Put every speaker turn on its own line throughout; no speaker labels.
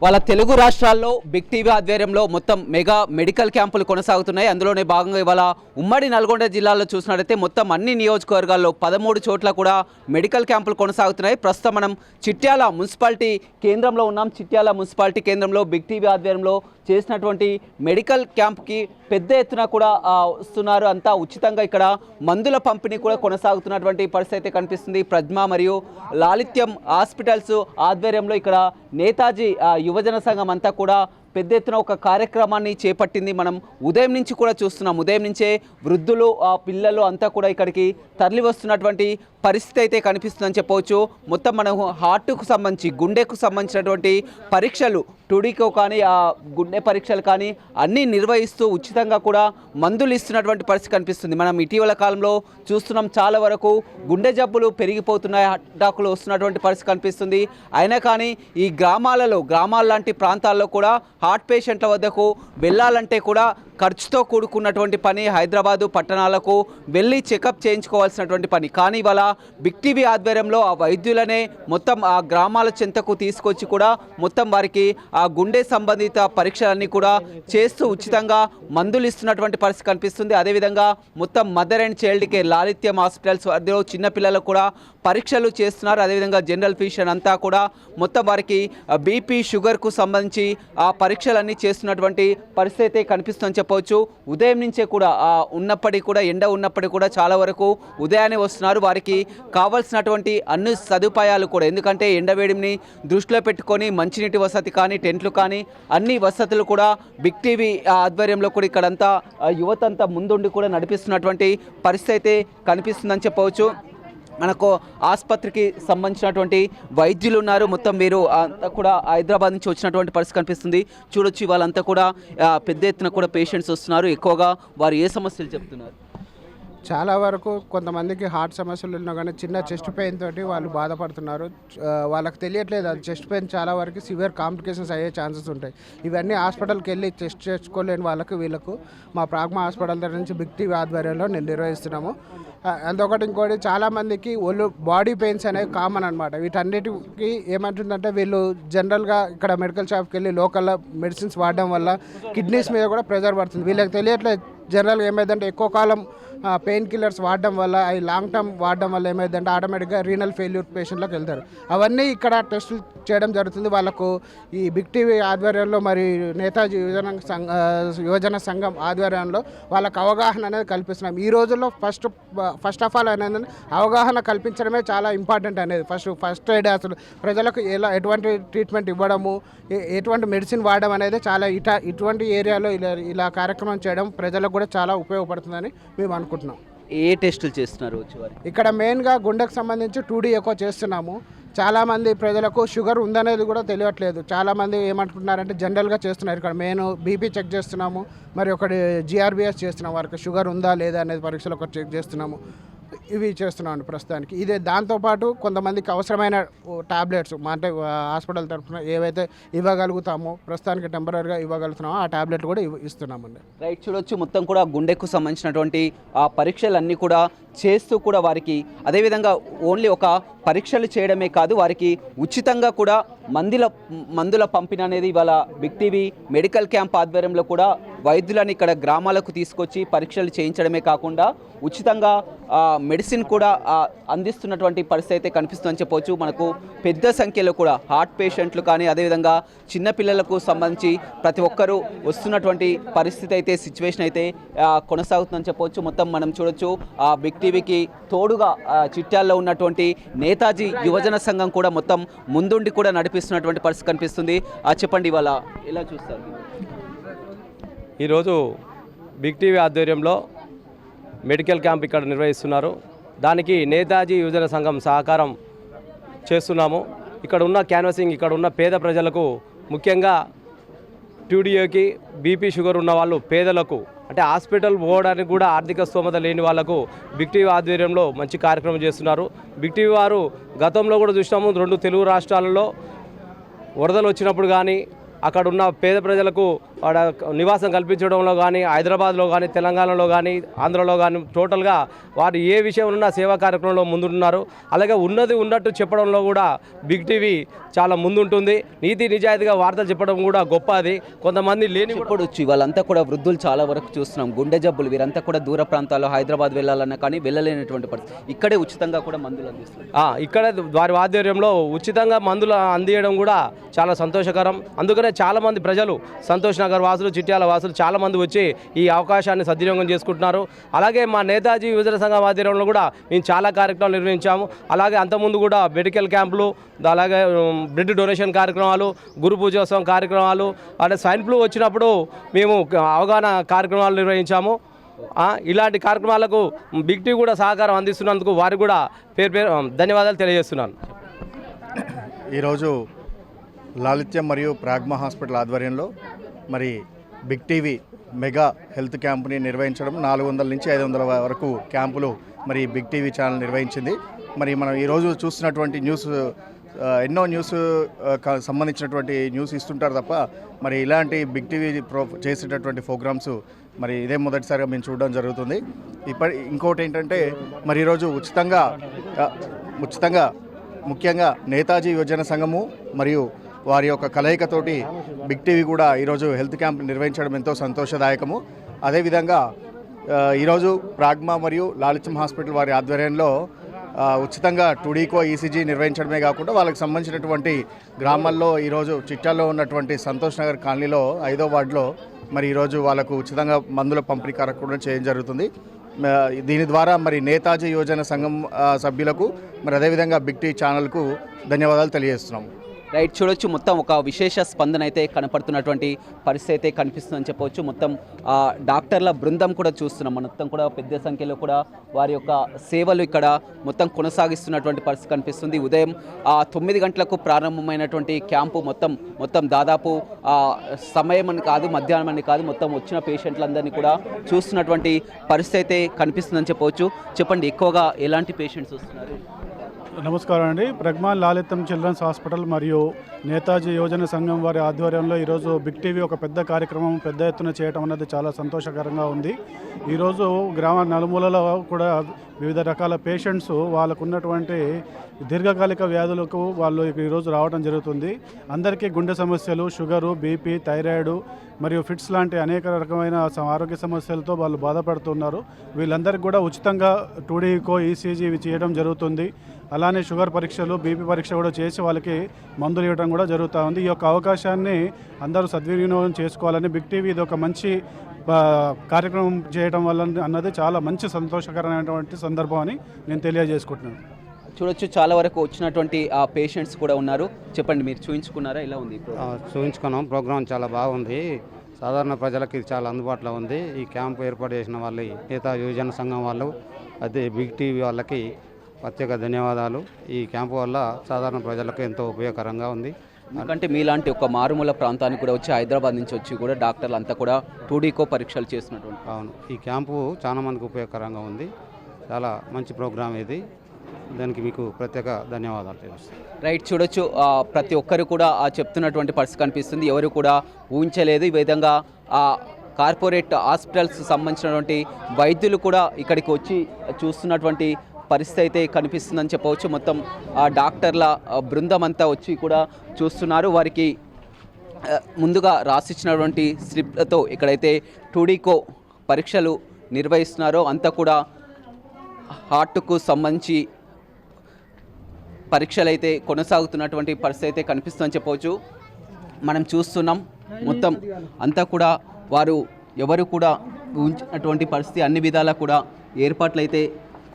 వాళ్ళ తెలుగు రాష్ట్రాల్లో big TV ఆధ్వర్యంలో మొత్తం మెగా మెడికల్ క్యాంపులు కొనసాగుతున్నాయి. అందులోనే భాగంగా ఇవాళ ఉమ్మడి నల్గొండ జిల్లాలో చూసినట్లయితే మొత్తం అన్ని నియోజకవర్గాల్లో 13 చోట్ల కూడా మెడికల్ క్యాంపులు కొనసాగుతున్నాయి. ప్రస్తుతం మనం చిట్యాల మున్సిపాలిటీ కేంద్రంలో ఉన్నాం. చిట్యాల మున్సిపాలిటీ కేంద్రంలో బిగ్ టీవీ ఆధ్వర్యంలో చేసినటువంటి మెడికల్ క్యాంప్కి పెద్ద ఎత్తున కూడా వస్తున్నారు. అంతా ఉచితంగా ఇక్కడ మందుల పంపిణీ కూడా కొనసాగుతున్నటువంటి పరిస్థితి అయితే కనిపిస్తుంది. ప్రజ్మ మరియు లాలిత్యం హాస్పిటల్స్ ఆధ్వర్యంలో ఇక్కడ నేతాజీ యువజన సంఘం అంతా కూడా పెద్ద ఎత్తున ఒక కార్యక్రమాన్ని చేపట్టింది. మనం ఉదయం నుంచి కూడా చూస్తున్నాం. ఉదయం నుంచే వృద్ధులు పిల్లలు అంతా కూడా ఇక్కడికి తరలి వస్తున్నటువంటి పరిస్థితి అయితే కనిపిస్తుందని చెప్పవచ్చు. మొత్తం మనం హార్ట్కు సంబంధించి గుండెకు సంబంధించినటువంటి పరీక్షలు టుడికో కానీ గుండె పరీక్షలు కానీ అన్నీ నిర్వహిస్తూ ఉచితంగా కూడా మందులు ఇస్తున్నటువంటి పరిస్థితి కనిపిస్తుంది. మనం ఇటీవల కాలంలో చూస్తున్నాం, చాలా వరకు గుండె జబ్బులు పెరిగిపోతున్నాయి, అటాకులు వస్తున్నటువంటి పరిస్థితి కనిపిస్తుంది. అయినా కానీ ఈ గ్రామాల లాంటి ప్రాంతాల్లో కూడా హార్ట్ పేషెంట్ల వద్దకు వెళ్ళాలంటే కూడా ఖర్చుతో కూడుకున్నటువంటి పని. హైదరాబాదు పట్టణాలకు వెళ్ళి చెకప్ చేయించుకోవాల్సినటువంటి పని. కానీ ఇవాళ బిగ్ టీవీ ఆధ్వర్యంలో ఆ వైద్యులనే మొత్తం ఆ గ్రామాల చెంతకు తీసుకొచ్చి కూడా మొత్తం వారికి ఆ గుండె సంబంధిత పరీక్షలన్నీ కూడా చేస్తూ ఉచితంగా మందులు ఇస్తున్నటువంటి పరిస్థితి కనిపిస్తుంది. అదేవిధంగా మొత్తం మదర్ అండ్ చైల్డ్ కేర్ లాలిత్యం హాస్పిటల్స్ వద్దలో చిన్నపిల్లలకు కూడా పరీక్షలు చేస్తున్నారు. అదేవిధంగా జనరల్ ఫిజిషియన్ అంతా కూడా మొత్తం వారికి బీపీ షుగర్కు సంబంధించి ఆ పరీక్షలన్నీ చేస్తున్నటువంటి పరిస్థితి అయితే కనిపిస్తుందని చెప్పవచ్చు. ఉదయం నుంచే కూడా ఉన్నప్పటికీ కూడా ఎండ ఉన్నప్పటికీ కూడా చాలా వరకు ఉదయాన్నే వస్తున్నారు. వారికి కావాల్సినటువంటి అన్ని సదుపాయాలు కూడా, ఎందుకంటే ఎండవేడిని దృష్టిలో పెట్టుకొని మంచినీటి వసతి కానీ టెంట్లు కానీ అన్ని వసతులు కూడా బిగ్ టీవీ ఆధ్వర్యంలో కూడా ఇక్కడంతా యువతంతా ముందుండి కూడా నడిపిస్తున్నటువంటి పరిస్థితి అయితే కనిపిస్తుందని చెప్పవచ్చు. మనకు ఆసుపత్రికి సంబంధించినటువంటి వైద్యులు ఉన్నారు. మొత్తం వీరు అంతా కూడా హైదరాబాద్ నుంచి వచ్చినటువంటి పరిస్థితి కనిపిస్తుంది. చూడొచ్చు వాళ్ళంతా కూడా పెద్ద ఎత్తున కూడా పేషెంట్స్ వస్తున్నారు. ఎక్కువగా వారు ఏ సమస్యలు చెప్తున్నారు?
చాలా వరకు కొంతమందికి హార్ట్ సమస్యలు ఉన్నా కానీ చిన్న చెస్ట్ పెయిన్ తోటి వాళ్ళు బాధపడుతున్నారు. వాళ్ళకి తెలియట్లేదు అది చెస్ట్ పెయిన్ చాలా వరకు సివియర్ కాంప్లికేషన్స్ అయ్యే ఛాన్సెస్ ఉంటాయి. ఇవన్నీ హాస్పిటల్కి వెళ్ళి టెస్ట్ చేసుకోలేని వీళ్ళకు మా ప్రాగ్మా హాస్పిటల్ దగ్గర నుంచి బిగ్ టీవీ ఆధ్వర్యంలో నేను నిర్వహిస్తున్నాము. అందుకటి ఇంకోటి చాలామందికి ఒళ్ళు బాడీ పెయిన్స్ అనేవి కామన్ అనమాట. వీటన్నిటికి ఏమంటుందంటే వీళ్ళు జనరల్గా ఇక్కడ మెడికల్ షాప్కి వెళ్ళి లోకల్లో మెడిసిన్స్ వాడడం వల్ల కిడ్నీస్ మీద కూడా ప్రెజర్ పడుతుంది. వీళ్ళకి తెలియట్లేదు జనరల్గా ఏమైందంటే ఎక్కువ కాలం పెయిన్ కిల్లర్స్ వాడడం వల్ల అవి లాంగ్ టర్మ్ వాడడం వల్ల ఏమైందంటే ఆటోమేటిక్గా రీనల్ ఫెయిల్యూర్ పేషెంట్లకు వెళ్తారు. అవన్నీ ఇక్కడ టెస్టులు చేయడం జరుగుతుంది. వాళ్ళకు ఈ బిగ్ టీవీ ఆధ్వర్యంలో మరి నేతాజీ యువజన సంఘం ఆధ్వర్యంలో వాళ్ళకు అవగాహన అనేది కల్పిస్తున్నాం. ఈ రోజుల్లో ఫస్ట్ ఆఫ్ ఆల్ అనేది అవగాహన కల్పించడమే చాలా ఇంపార్టెంట్ అనేది. ఫస్ట్ ఎయిడ్ అసలు ప్రజలకు ఎటువంటి ట్రీట్మెంట్ ఇవ్వడము, ఎటువంటి మెడిసిన్ వాడడం అనేది చాలా ఇటువంటి ఏరియాలో ఇలా కార్యక్రమం చేయడం ప్రజలకు కూడా చాలా ఉపయోగపడుతుందని మేము అనుకుంటున్నాం.
ఏ టెస్టులు చేస్తున్నారు?
ఇక్కడ మెయిన్గా గుండెకు సంబంధించి 2D ఎక్కువ చేస్తున్నాము. చాలామంది ప్రజలకు షుగర్ ఉందనేది కూడా తెలియట్లేదు. చాలామంది ఏమనుకుంటున్నారంటే జనరల్గా చేస్తున్నారు. ఇక్కడ మెయిన్ బీపీ చెక్ చేస్తున్నాము, మరి ఒకటి GRBS చేస్తున్నాము. వారికి షుగర్ ఉందా లేదా అనేది పరీక్షలు ఒకటి చెక్ చేస్తున్నాము. ఇవి చేస్తున్నాను ప్రస్తుతానికి. ఇదే దాంతోపాటు కొంతమందికి అవసరమైన టాబ్లెట్స్ అంటే హాస్పిటల్ తరఫున ఏవైతే ఇవ్వగలుగుతామో ప్రస్తుతానికి టెంపరీగా ఇవ్వగలుగుతున్నామో ఆ టాబ్లెట్ కూడా ఇస్తున్నామండి.
రైట్, చూడొచ్చు మొత్తం కూడా గుండెకు సంబంధించినటువంటి ఆ పరీక్షలన్నీ కూడా చేస్తూ కూడా వారికి అదేవిధంగా ఓన్లీ ఒక పరీక్షలు చేయడమే కాదు, వారికి ఉచితంగా కూడా మందుల పంపిణీ అనేది ఇవాళ బిగ్ టీవీ మెడికల్ క్యాంప్ ఆధ్వర్యంలో కూడా వైద్యులను ఇక్కడ గ్రామాలకు తీసుకొచ్చి పరీక్షలు చేయించడమే కాకుండా ఉచితంగా మెడిసిన్ కూడా అందిస్తున్నటువంటి పరిస్థితి అయితే కనిపిస్తుందని చెప్పవచ్చు. మనకు పెద్ద సంఖ్యలో కూడా హార్ట్ పేషెంట్లు కానీ అదేవిధంగా చిన్నపిల్లలకు సంబంధించి ప్రతి ఒక్కరూ వస్తున్నటువంటి పరిస్థితి అయితే సిచ్యువేషన్ అయితే కొనసాగుతుందని చెప్పవచ్చు. మొత్తం మనం చూడొచ్చు బిగ్ టీవీకి తోడుగా చిట్యాల్లో ఉన్నటువంటి నేతాజీ యువజన సంఘం కూడా మొత్తం ముందుండి కూడా నడిపిస్తున్నటువంటి పరిస్థితి కనిపిస్తుంది. చెప్పండి, ఇవాళ ఎలా చూస్తారు?
ఈరోజు బిగ్ టీవీ ఆధ్వర్యంలో మెడికల్ క్యాంప్ ఇక్కడ నిర్వహిస్తున్నారు. దానికి నేతాజీ యువజన సంఘం సహకారం చేస్తున్నాము. ఇక్కడ ఉన్న క్యాన్వసింగ్, ఇక్కడ ఉన్న పేద ప్రజలకు, ముఖ్యంగా TDOకి బీపీ షుగర్ ఉన్న వాళ్ళు, పేదలకు అంటే హాస్పిటల్ పోవడానికి కూడా ఆర్థిక స్తోమత లేని వాళ్లకు బిగ్ టీవీ ఆధ్వర్యంలో మంచి కార్యక్రమం చేస్తున్నారు. బిగ్ టీవీ వారు గతంలో కూడా చూసినాము, 2 తెలుగు రాష్ట్రాలలో వరదలు వచ్చినప్పుడు కానీ అక్కడ ఉన్న పేద ప్రజలకు వాడ నివాసం కల్పించడంలో కానీ హైదరాబాద్లో కానీ తెలంగాణలో కానీ ఆంధ్రలో కానీ టోటల్గా వారు ఏ విషయం ఉన్నా సేవా కార్యక్రమంలో ముందుంటున్నారు. అలాగే ఉన్నది ఉన్నట్టు చెప్పడంలో కూడా బిగ్ టీవీ చాలా ముందుంటుంది. నీతి నిజాయితీగా వార్తలు చెప్పడం కూడా గొప్ప. అది కొంతమంది లేని
ఇప్పుడు వచ్చి వాళ్ళంతా కూడా వృద్ధులు చాలా వరకు చూస్తున్నాం, గుండె జబ్బులు, వీరంతా కూడా దూర ప్రాంతాల్లో హైదరాబాద్ వెళ్ళాలన్నా కానీ వెళ్ళలేనటువంటి పరిస్థితి. ఇక్కడే ఉచితంగా కూడా మందులు అందిస్తున్నారు.
ఇక్కడ వారి ఆధ్వర్యంలో ఉచితంగా మందులు అందించడం కూడా చాలా సంతోషకరం. అందుకనే చాలామంది ప్రజలు సంతోష్ నగర్ వాసులు, చిట్యాల వాసులు చాలామంది వచ్చి ఈ అవకాశాన్ని సద్వినియోగం చేసుకుంటున్నారు. అలాగే మా నేతాజీ యువజన సంఘం ఆధ్వర్యంలో కూడా మేము చాలా కార్యక్రమాలు నిర్వహించాము. అలాగే అంతకుముందు కూడా మెడికల్ క్యాంపులు, అలాగే బ్లడ్ డొనేషన్ కార్యక్రమాలు, గురు పూజోత్సవం కార్యక్రమాలు, అంటే స్వైన్ ఫ్లూ వచ్చినప్పుడు మేము అవగాహన కార్యక్రమాలు నిర్వహించాము. ఇలాంటి కార్యక్రమాలకు బిగ్ టీవీ కూడా సహకారం అందిస్తున్నందుకు వారికి కూడా పేరు ధన్యవాదాలు తెలియజేస్తున్నాను.
ఈరోజు లాలిత్యం మరియు ప్రాగ్మా హాస్పిటల్ ఆధ్వర్యంలో మరి బిగ్ టీవీ మెగా హెల్త్ క్యాంప్ని నిర్వహించడం 400 నుంచి 500 వరకు క్యాంపులు మరి బిగ్ టీవీ ఛానల్ నిర్వహించింది. మరి మనం ఈరోజు చూస్తున్నటువంటి న్యూస్ ఎన్నో న్యూస్ సంబంధించినటువంటి న్యూస్ ఇస్తుంటారు తప్ప మరి ఇలాంటి బిగ్ టీవీ చేసేటటువంటి ప్రోగ్రామ్స్ మరి ఇదే మొదటిసారిగా మేము చూడడం జరుగుతుంది. ఇంకోటి ఏంటంటే మరి ఈరోజు ఉచితంగా ముఖ్యంగా నేతాజీ యువజన సంఘము మరియు వారి యొక్క కలయికతోటి బిగ్ టీవీ కూడా ఈరోజు హెల్త్ క్యాంప్ నిర్వహించడం ఎంతో సంతోషదాయకము. అదేవిధంగా ఈరోజు ప్రాగ్మా మరియు లాలిత్యం హాస్పిటల్ వారి ఆధ్వర్యంలో ఉచితంగా టుడీకో ఈసీజీ నిర్వహించడమే కాకుండా వాళ్ళకి సంబంధించినటువంటి గ్రామాల్లో ఈరోజు చిట్యాల్లో ఉన్నటువంటి సంతోష్ నగర్ కాలనీలో 5వ వార్డులో మరి ఈరోజు వాళ్ళకు ఉచితంగా మందుల పంపిణీ కార్యక్రమం చేయడం జరుగుతుంది. దీని ద్వారా మరి నేతాజీ యువజన సంఘం సభ్యులకు మరి అదేవిధంగా బిగ్ టీవీ ఛానల్కు ధన్యవాదాలు తెలియజేస్తున్నాము.
రైట్, చూడొచ్చు మొత్తం ఒక విశేష స్పందన అయితే కనపడుతున్నటువంటి పరిస్థితి అయితే కనిపిస్తుందని చెప్పవచ్చు. మొత్తం డాక్టర్ల బృందం కూడా చూస్తున్నాం, మొత్తం కూడా పెద్ద సంఖ్యలో కూడా వారి యొక్క సేవలు ఇక్కడ మొత్తం కొనసాగిస్తున్నటువంటి పరిస్థితి కనిపిస్తుంది. ఉదయం 9 గంటలకు ప్రారంభమైనటువంటి క్యాంపు మొత్తం దాదాపు సమయం అని కాదు, మధ్యాహ్నం అని కాదు, మొత్తం వచ్చిన పేషెంట్లందరినీ కూడా చూస్తున్నటువంటి పరిస్థితి అయితే కనిపిస్తుందని చెప్పవచ్చు. చెప్పండి, ఎక్కువగా ఎలాంటి పేషెంట్స్ వస్తున్నారు?
నమస్కారం అండి. ప్రాగ్మా లాలిత్యం చిల్డ్రన్స్ హాస్పిటల్ మరియు నేతాజీ యువజన సంఘం వారి ఆధ్వర్యంలో ఈరోజు బిగ్ టీవీ ఒక పెద్ద కార్యక్రమం పెద్ద ఎత్తున చేయడం అనేది చాలా సంతోషకరంగా ఉంది. ఈరోజు గ్రామ నలుమూలలో కూడా వివిధ రకాల పేషెంట్స్ వాళ్ళకు ఉన్నటువంటి దీర్ఘకాలిక వ్యాధులకు వాళ్ళు ఈరోజు రావడం జరుగుతుంది. అందరికీ గుండె సమస్యలు, షుగరు, బీపీ, థైరాయిడ్ మరియు ఫిట్స్ లాంటి అనేక రకమైన ఆరోగ్య సమస్యలతో వాళ్ళు బాధపడుతున్నారు. వీళ్ళందరికీ కూడా ఉచితంగా టూడీకో ఈసీజీ చేయడం జరుగుతుంది. అలానే షుగర్ పరీక్షలు, బీపీ పరీక్ష కూడా చేసి వాళ్ళకి మందులు ఇవ్వడం కూడా జరుగుతూ ఉంది. ఈ యొక్క అవకాశాన్ని అందరూ సద్వినియోగం చేసుకోవాలని బిగ్ టీవీ ఇది ఒక మంచి కార్యక్రమం చేయడం వల్ల అన్నది చాలా మంచి సంతోషకరమైనటువంటి సందర్భం అని నేను తెలియజేసుకుంటున్నాను.
చూడొచ్చు, చాలా వరకు వచ్చినటువంటి పేషెంట్స్ కూడా ఉన్నారు. చెప్పండి, మీరు చూపించుకున్నారా? ఎలా ఉంది?
చూపించుకున్నాం. ప్రోగ్రాం చాలా బాగుంది. సాధారణ ప్రజలకు ఇది చాలా అందుబాటులో ఉంది. ఈ క్యాంపు ఏర్పాటు చేసిన వాళ్ళు నేతా యువజన సంఘం వాళ్ళు, అదే బిగ్ టీవీ వాళ్ళకి ప్రత్యేక ధన్యవాదాలు. ఈ క్యాంపు వల్ల సాధారణ ప్రజలకు ఎంతో ఉపయోగకరంగా ఉంది.
ఎందుకంటే మీలాంటి ఒక మారుమూల ప్రాంతానికి కూడా వచ్చి, హైదరాబాద్ నుంచి వచ్చి కూడా డాక్టర్లు అంతా కూడా టూడీకో పరీక్షలు చేస్తున్నటువంటి.
అవును, ఈ క్యాంపు చాలా మందికి ఉపయోగకరంగా ఉంది. చాలా మంచి ప్రోగ్రాం ఇది. దానికి మీకు ప్రత్యేక ధన్యవాదాలు తెలుస్తాయి.
రైట్, చూడొచ్చు, ప్రతి ఒక్కరు కూడా చెప్తున్నటువంటి పరిస్థితి కనిపిస్తుంది. ఎవరు కూడా ఊహించలేదు ఈ విధంగా కార్పొరేట్ హాస్పిటల్స్ సంబంధించినటువంటి వైద్యులు కూడా ఇక్కడికి వచ్చి చూస్తున్నటువంటి పరిస్థితి అయితే కనిపిస్తుందని చెప్పవచ్చు. మొత్తం డాక్టర్ల బృందం అంతా వచ్చి కూడా చూస్తున్నారు. వారికి ముందుగా రాసిచ్చినటువంటి స్లిప్లతో ఎక్కడైతే టూడీకో పరీక్షలు నిర్వహిస్తున్నారో అంతా కూడా హార్ట్కు సంబంధించి పరీక్షలు అయితే కొనసాగుతున్నటువంటి పరిస్థితి అయితే కనిపిస్తుందని చెప్పవచ్చు. మనం చూస్తున్నాం, మొత్తం అంతా కూడా వారు ఎవరు కూడా ఊహించినటువంటి పరిస్థితి. అన్ని విధాలా కూడా ఏర్పాట్లు అయితే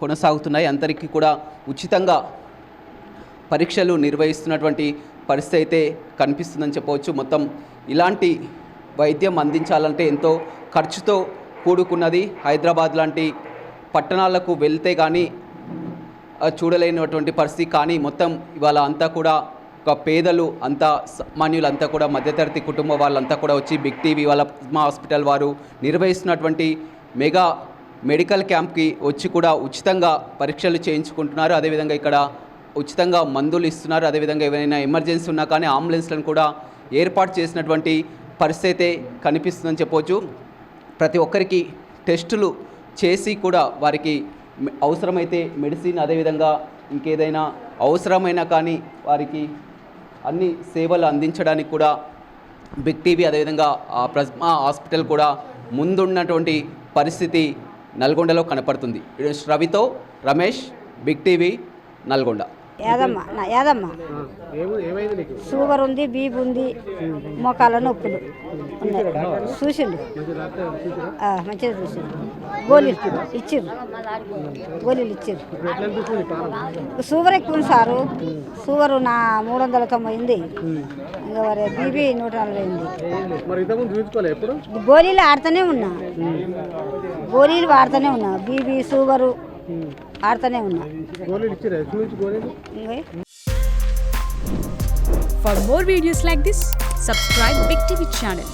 కొనసాగుతున్నాయి. అందరికీ కూడా ఉచితంగా పరీక్షలు నిర్వహిస్తున్నటువంటి పరిస్థితి అయితే కనిపిస్తుందని చెప్పవచ్చు. మొత్తం ఇలాంటి వైద్యం అందించాలంటే ఎంతో ఖర్చుతో కూడుకున్నది. హైదరాబాద్ లాంటి పట్టణాలకు వెళ్తే కానీ చూడలేనటువంటి పరిస్థితి. కానీ మొత్తం ఇవాళ అంతా కూడా ఒక పేదలు అంతా, సామాన్యులంతా కూడా, మధ్యతరగతి కుటుంబం వాళ్ళంతా కూడా వచ్చి బిగ్ టీవీ వాళ్ళ ప్రాగ్మా హాస్పిటల్ వారు నిర్వహిస్తున్నటువంటి మెగా మెడికల్ క్యాంప్కి వచ్చి కూడా ఉచితంగా పరీక్షలు చేయించుకుంటున్నారు. అదేవిధంగా ఇక్కడ ఉచితంగా మందులు ఇస్తున్నారు. అదేవిధంగా ఏవైనా ఎమర్జెన్సీ ఉన్నా కానీ అంబులెన్స్లను కూడా ఏర్పాటు చేసినటువంటి పరిస్థితి అయితే కనిపిస్తుందని చెప్పవచ్చు. ప్రతి ఒక్కరికి టెస్టులు చేసి కూడా వారికి అవసరమైతే మెడిసిన్, అదేవిధంగా ఇంకేదైనా అవసరమైనా కానీ వారికి అన్ని సేవలు అందించడానికి కూడా బిగ్ టీవీ అదేవిధంగా ప్లాస్మా హాస్పిటల్ కూడా ముందున్నటువంటి పరిస్థితి నల్గొండలో కనపడుతుంది. రవితో Ramesh, big TV, Nalgonda.
Yadamma sugar ఉంది, బీపీ ఉంది, మోకాళ్ళ నొప్పులు ఉన్నాయి. చూసిండు, మంచిగా చూసిండు. గోళీలు ఇచ్చిర్రు, షుగర్ ఎక్కువ ఉంది సారు. షుగర్ 390 ఉంది, ఇంకా మరి బీపీ 140 ఉంది. గోళీలు ఆడుతూనే ఉన్నా, బీపీ షుగరు ఆడుతూనే ఉన్నా.
For more videos like this, subscribe Big TV channel.